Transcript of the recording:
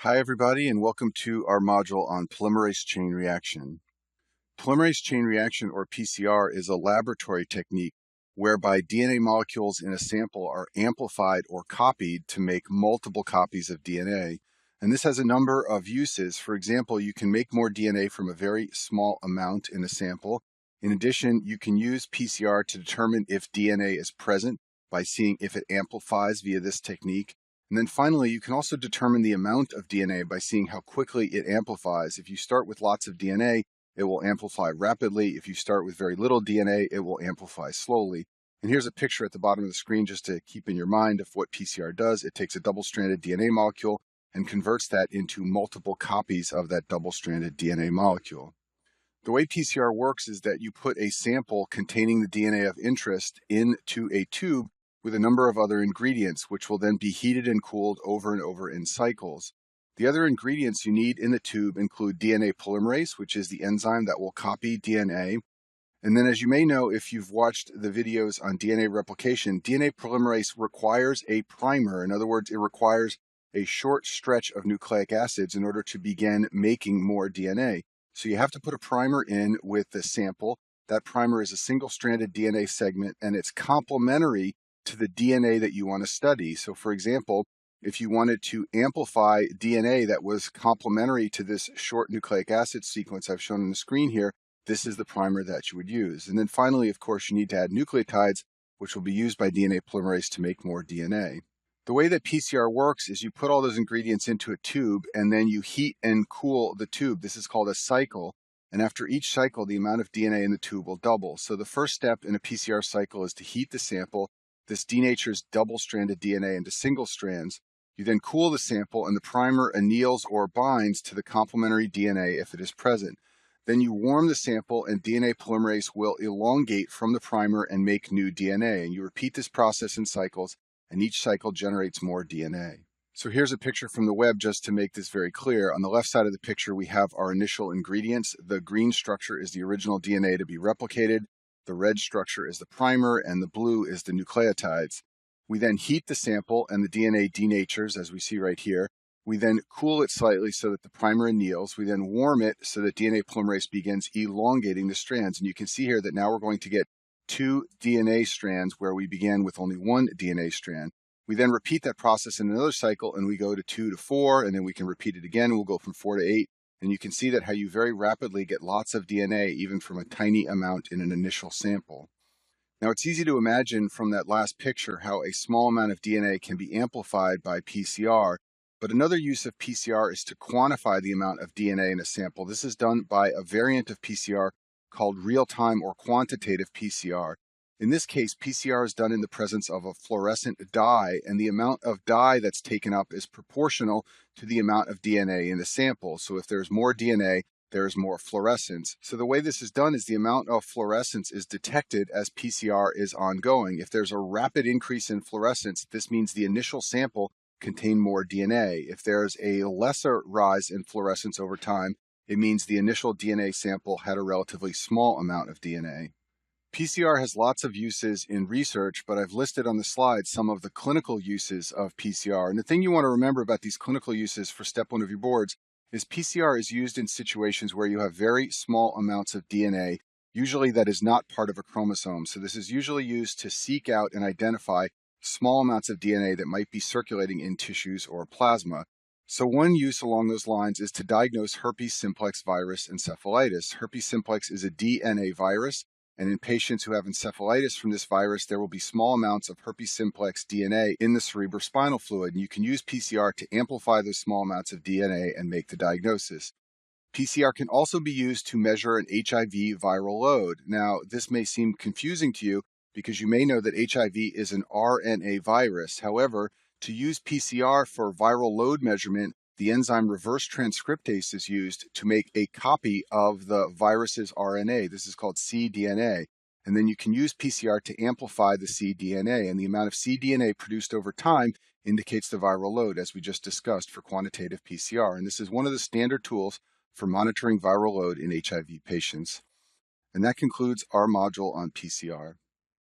Hi everybody, and welcome to our module on polymerase chain reaction. Polymerase chain reaction, or PCR, is a laboratory technique whereby DNA molecules in a sample are amplified or copied to make multiple copies of DNA. And this has a number of uses. For example, you can make more DNA from a very small amount in a sample. In addition, you can use PCR to determine if DNA is present by seeing if it amplifies via this technique. And then finally, you can also determine the amount of DNA by seeing how quickly it amplifies. If you start with lots of DNA, it will amplify rapidly. If you start with very little DNA, it will amplify slowly. And here's a picture at the bottom of the screen just to keep in your mind of what PCR does. It takes a double-stranded DNA molecule and converts that into multiple copies of that double-stranded DNA molecule. The way PCR works is that you put a sample containing the DNA of interest into a tube with a number of other ingredients, which will then be heated and cooled over and over in cycles. The other ingredients you need in the tube include DNA polymerase, which is the enzyme that will copy DNA. And then, as you may know, if you've watched the videos on DNA replication, DNA polymerase requires a primer. In other words, it requires a short stretch of nucleic acids in order to begin making more DNA. So you have to put a primer in with the sample. That primer is a single-stranded DNA segment, and it's complementary to the DNA that you want to study. So for example, if you wanted to amplify DNA that was complementary to this short nucleic acid sequence I've shown on the screen here, this is the primer that you would use. And then finally, of course, you need to add nucleotides, which will be used by DNA polymerase to make more DNA. The way that PCR works is you put all those ingredients into a tube and then you heat and cool the tube. This is called a cycle. And after each cycle, the amount of DNA in the tube will double. So the first step in a PCR cycle is to heat the sample. This denatures double-stranded DNA into single strands. You then cool the sample and the primer anneals or binds to the complementary DNA if it is present. Then you warm the sample and DNA polymerase will elongate from the primer and make new DNA. And you repeat this process in cycles, and each cycle generates more DNA. So here's a picture from the web just to make this very clear. On the left side of the picture, we have our initial ingredients. The green structure is the original DNA to be replicated. The red structure is the primer, and the blue is the nucleotides. We then heat the sample, and the DNA denatures, as we see right here. We then cool it slightly so that the primer anneals. We then warm it so that DNA polymerase begins elongating the strands. And you can see here that now we're going to get 2 DNA strands where we began with only 1 DNA strand. We then repeat that process in another cycle, and we go to 2 to 4, and then we can repeat it again. We'll go from 4 to 8. And you can see that how you very rapidly get lots of DNA, even from a tiny amount in an initial sample. Now, it's easy to imagine from that last picture how a small amount of DNA can be amplified by PCR, but another use of PCR is to quantify the amount of DNA in a sample. This is done by a variant of PCR called real-time or quantitative PCR. In this case, PCR is done in the presence of a fluorescent dye, and the amount of dye that's taken up is proportional to the amount of DNA in the sample. So if there's more DNA, there's more fluorescence. So the way this is done is the amount of fluorescence is detected as PCR is ongoing. If there's a rapid increase in fluorescence, this means the initial sample contained more DNA. If there's a lesser rise in fluorescence over time, it means the initial DNA sample had a relatively small amount of DNA. PCR has lots of uses in research, but I've listed on the slide some of the clinical uses of PCR. And the thing you want to remember about these clinical uses for step 1 of your boards is PCR is used in situations where you have very small amounts of DNA, usually that is not part of a chromosome. So this is usually used to seek out and identify small amounts of DNA that might be circulating in tissues or plasma. So one use along those lines is to diagnose herpes simplex virus encephalitis. Herpes simplex is a DNA virus. And in patients who have encephalitis from this virus, there will be small amounts of herpes simplex DNA in the cerebrospinal fluid. And you can use PCR to amplify those small amounts of DNA and make the diagnosis. PCR can also be used to measure an HIV viral load. Now, this may seem confusing to you because you may know that HIV is an RNA virus. However, to use PCR for viral load measurement, the enzyme reverse transcriptase is used to make a copy of the virus's RNA. This is called cDNA. And then you can use PCR to amplify the cDNA. And the amount of cDNA produced over time indicates the viral load, as we just discussed for quantitative PCR. And this is one of the standard tools for monitoring viral load in HIV patients. And that concludes our module on PCR.